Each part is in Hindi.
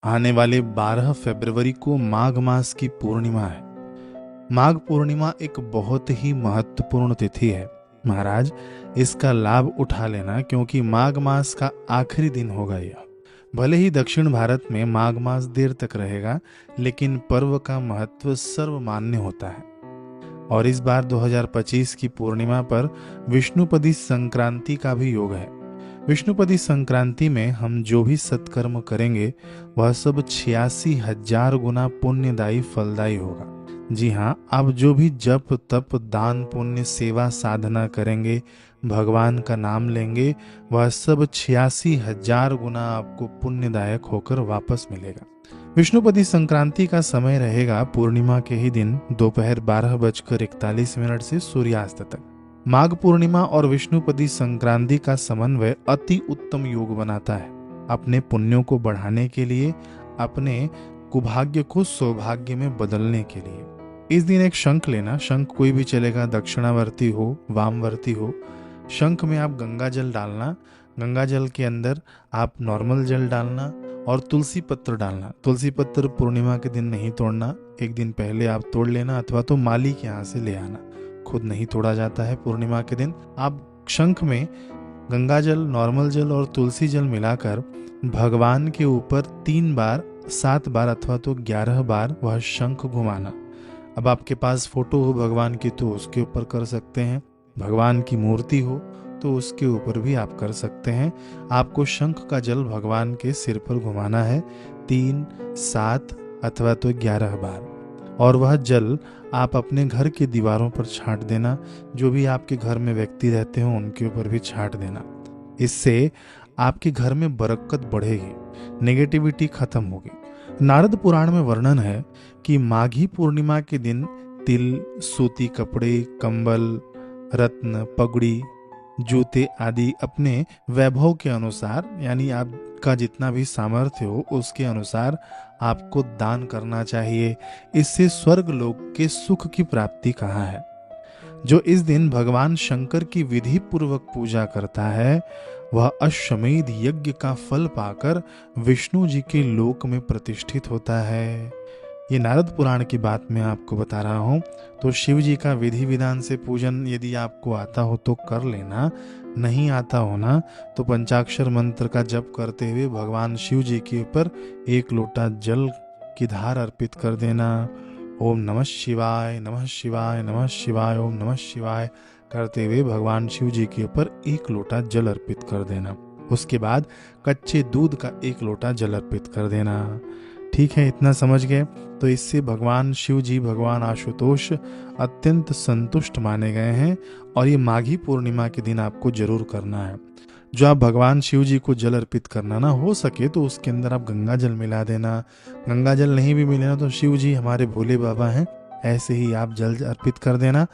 आने वाले 12 फरवरी को माघ मास की पूर्णिमा है। माघ पूर्णिमा एक बहुत ही महत्वपूर्ण तिथि है। महाराज, इसका लाभ उठा लेना, क्योंकि माघ मास का आखिरी दिन होगा यह। भले ही दक्षिण भारत में माघ मास देर तक रहेगा, लेकिन पर्व का महत्व सर्वमान्य होता है। और इस बार 2025 की पूर्णिमा पर विष्णुपदी संक्रांति का भी योग है। विष्णुपदी संक्रांति में हम जो भी सत्कर्म करेंगे वह सब 86,000 गुना पुण्यदायी फलदायी होगा। जी हाँ, आप जो भी जप तप दान पुण्य सेवा साधना करेंगे, भगवान का नाम लेंगे, वह सब 86,000 गुना आपको पुण्यदायक होकर वापस मिलेगा। विष्णुपदी संक्रांति का समय रहेगा पूर्णिमा के ही दिन दोपहर 12:41 से सूर्यास्त तक। माघ पूर्णिमा और विष्णुपदी संक्रांति का समन्वय अति उत्तम योग बनाता है। अपने पुण्यों को बढ़ाने के लिए, अपने कुभाग्य को सौभाग्य में बदलने के लिए इस दिन एक शंख लेना। शंख कोई भी चलेगा, दक्षिणावर्ती हो, वामवर्ती हो। शंख में आप गंगा जल डालना, गंगा जल के अंदर आप नॉर्मल जल डालना और तुलसी पत्र डालना। तुलसी पत्र पूर्णिमा के दिन नहीं तोड़ना, एक दिन पहले आप तोड़ लेना, अथवा तो माली के यहाँ से ले आना। खुद नहीं तोड़ा जाता है पूर्णिमा के दिन। आप शंख में गंगा जल, नॉर्मल जल और तुलसी जल मिलाकर भगवान के ऊपर 3 बार, 7 बार अथवा तो 11 बार वह शंख घुमाना। अब आपके पास फोटो हो भगवान की तो उसके ऊपर कर सकते हैं, भगवान की मूर्ति हो तो उसके ऊपर भी आप कर सकते हैं। आपको शंख का जल भगवान के सिर पर घुमाना है 3, 7 अथवा तो 11 बार। और वह जल आप अपने घर की दीवारों पर छांट देना। जो भी आपके घर में व्यक्ति रहते हो उनके ऊपर भी छांट देना। इससे आपके घर में बरकत बढ़ेगी, नेगेटिविटी खत्म होगी। नारद पुराण में वर्णन है कि माघी पूर्णिमा के दिन तिल, सूती कपड़े, कंबल, रत्न, पगड़ी, जूते आदि अपने वैभव के अनुसार, यानी आपका जितना भी सामर्थ्य हो उसके अनुसार आपको दान करना चाहिए। इससे स्वर्ग लोक के सुख की प्राप्ति कहाँ है। जो इस दिन भगवान शंकर की विधि पूर्वक पूजा करता है वह अश्वमेध यज्ञ का फल पाकर विष्णु जी के लोक में प्रतिष्ठित होता है। ये नारद पुराण की बात मैं आपको बता रहा हूँ। तो शिव जी का विधि विधान से पूजन यदि आपको आता हो तो कर लेना, नहीं आता हो ना तो पंचाक्षर मंत्र का जप करते हुए भगवान शिव जी के ऊपर 1 लोटा जल की धार अर्पित कर देना। ओम नमः शिवाय, नमः शिवाय, नमः शिवाय, ओम नमः शिवाय करते हुए भगवान शिव जी के ऊपर 1 लोटा जल अर्पित कर देना। उसके बाद कच्चे दूध का 1 लोटा जल अर्पित कर देना। ठीक है, इतना समझ गए। तो इससे भगवान शिव जी, भगवान आशुतोष अत्यंत संतुष्ट माने गए हैं। और ये माघी पूर्णिमा के दिन आपको जरूर करना है। जो आप भगवान शिव जी को जल अर्पित करना ना, हो सके तो उसके अंदर आप गंगा जल मिला देना। गंगा जल नहीं भी मिले ना तो शिव जी हमारे भोले बाबा हैं, ऐसे ही आप जल अर्पित कर देना,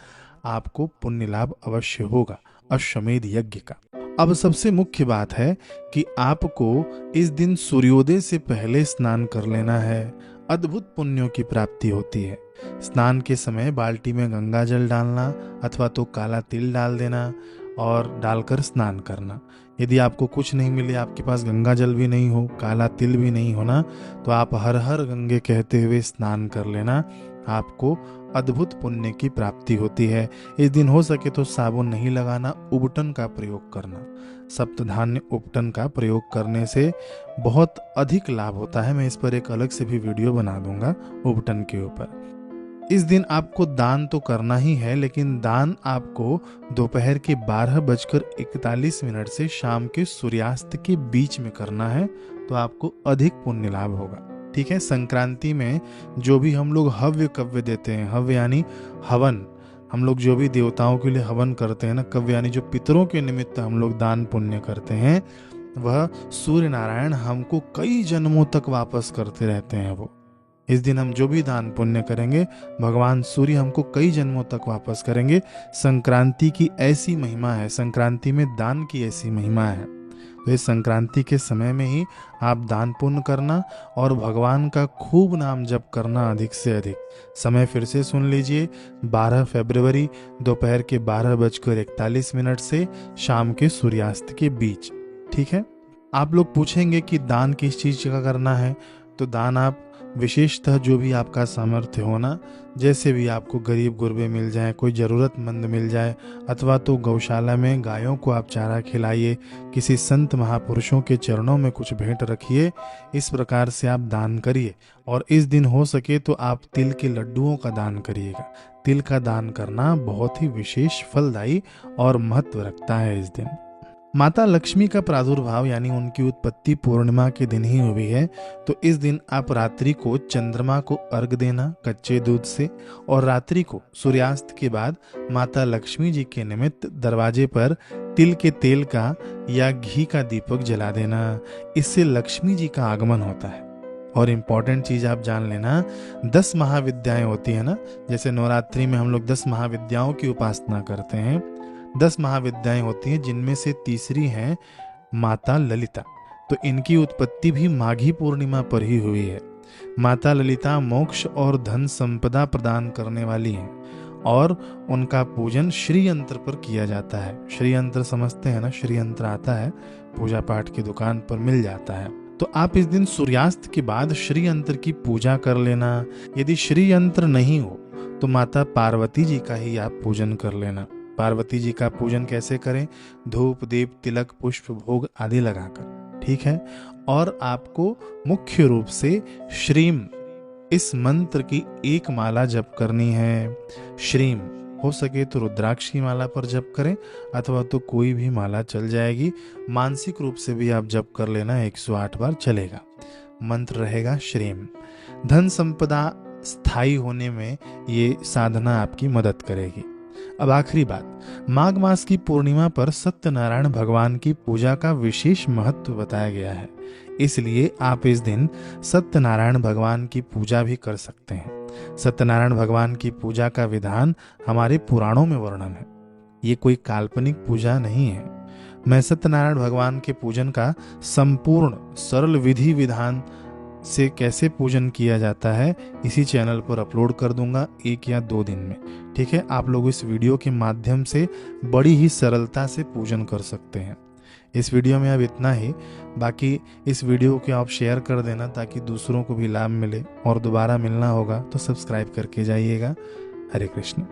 आपको पुण्य लाभ अवश्य होगा अश्वमेध यज्ञ का। अब सबसे मुख्य बात है कि आपको इस दिन सूर्योदय से पहले स्नान कर लेना है। अद्भुत पुण्यों की प्राप्ति होती है। स्नान के समय बाल्टी में गंगा जल डालना अथवा तो काला तिल डाल देना और डालकर स्नान करना। यदि आपको कुछ नहीं मिले, आपके पास गंगा जल भी नहीं हो, काला तिल भी नहीं होना, तो आप हर हर गंगे कहते हुए स्नान कर लेना। आपको अद्भुत पुण्य की प्राप्ति होती है। इस दिन हो सके तो साबुन नहीं लगाना, उबटन का प्रयोग करना। सप्तधान्य उपटन का प्रयोग करने से बहुत अधिक लाभ होता है। मैं इस पर एक अलग से भी वीडियो बना दूंगा उबटन के ऊपर। इस दिन आपको दान तो करना ही है, लेकिन दान आपको दोपहर के 12:41 से शाम के सूर्यास्त के बीच में करना है, तो आपको अधिक पुण्य लाभ होगा। ठीक है। संक्रांति में जो भी हम लोग हव्य कव्य देते हैं, हव्य यानी हवन, हम लोग जो भी देवताओं के लिए हवन करते हैं ना, कव्य यानी जो पितरों के निमित्त हम लोग दान पुण्य करते हैं, वह सूर्य नारायण हमको कई जन्मों तक वापस करते रहते हैं। वो इस दिन हम जो भी दान पुण्य करेंगे, भगवान सूर्य हमको कई जन्मों तक वापस करेंगे। संक्रांति की ऐसी महिमा है, संक्रांति में दान की ऐसी महिमा है। तो इस संक्रांति के समय में ही आप दान पुण्य करना और भगवान का खूब नाम जप करना अधिक से अधिक। समय फिर से सुन लीजिए, 12 फरवरी दोपहर के 12:41 से शाम के सूर्यास्त के बीच। ठीक है। आप लोग पूछेंगे कि दान किस चीज का करना है, तो दान आप विशेषतः जो भी आपका सामर्थ्य हो ना, जैसे भी आपको गरीब गुरबे मिल जाए, कोई ज़रूरतमंद मिल जाए, अथवा तो गौशाला में गायों को आप चारा खिलाइए, किसी संत महापुरुषों के चरणों में कुछ भेंट रखिए, इस प्रकार से आप दान करिए। और इस दिन हो सके तो आप तिल के लड्डुओं का दान करिएगा। तिल का दान करना बहुत ही विशेष फलदायी और महत्व रखता है इस दिन। माता लक्ष्मी का प्रादुर्भाव यानी उनकी उत्पत्ति पूर्णिमा के दिन ही हुई है, तो इस दिन आप रात्रि को चंद्रमा को अर्घ देना कच्चे दूध से, और रात्रि को सूर्यास्त के बाद माता लक्ष्मी जी के निमित्त दरवाजे पर तिल के तेल का या घी का दीपक जला देना। इससे लक्ष्मी जी का आगमन होता है। और इम्पॉर्टेंट चीज आप जान लेना, 10 महाविद्याएं होती है ना, जैसे नवरात्रि में हम लोग 10 महाविद्याओं की उपासना करते हैं। 10 महाविद्याएं होती हैं, जिनमें से तीसरी है माता ललिता। तो इनकी उत्पत्ति भी माघी पूर्णिमा पर ही हुई है। माता ललिता मोक्ष और धन संपदा प्रदान करने वाली हैं, और उनका पूजन श्री यंत्र पर किया जाता है। श्री यंत्र समझते हैं ना, श्री यंत्र आता है, पूजा पाठ की दुकान पर मिल जाता है। तो आप इस दिन सूर्यास्त के बाद श्री यंत्र की पूजा कर लेना। यदि श्री यंत्र नहीं हो तो माता पार्वती जी का ही आप पूजन कर लेना। पार्वती जी का पूजन कैसे करें? धूप दीप तिलक पुष्प भोग आदि लगाकर, ठीक है। और आपको मुख्य रूप से श्रीम इस मंत्र की एक माला जप करनी है। श्रीम हो सके तो रुद्राक्ष की माला पर जप करें, अथवा तो कोई भी माला चल जाएगी। मानसिक रूप से भी आप जप कर लेना, 108 बार चलेगा। मंत्र रहेगा श्रीम। धन संपदा स्थायी होने में ये साधना आपकी मदद करेगी। अब आखिरी बात, माघ मास की पूर्णिमा पर सत्यनारायण भगवान की पूजा का विशेष महत्व बताया गया है। इसलिए आप इस दिन सत्यनारायण भगवान की पूजा भी कर सकते हैं। सत्यनारायण भगवान की पूजा का विधान हमारे पुराणों में वर्णन है। ये कोई काल्पनिक पूजा नहीं है। मैं सत्यनारायण भगवान के पूजन का संपूर्ण सरल विधि विधान से कैसे पूजन किया जाता है इसी चैनल पर अपलोड कर दूंगा 1 या 2 दिन में, ठीक है। आप लोग इस वीडियो के माध्यम से बड़ी ही सरलता से पूजन कर सकते हैं। इस वीडियो में अब इतना ही। बाकी इस वीडियो को आप शेयर कर देना ताकि दूसरों को भी लाभ मिले, और दोबारा मिलना होगा तो सब्सक्राइब करके जाइएगा। हरे कृष्ण।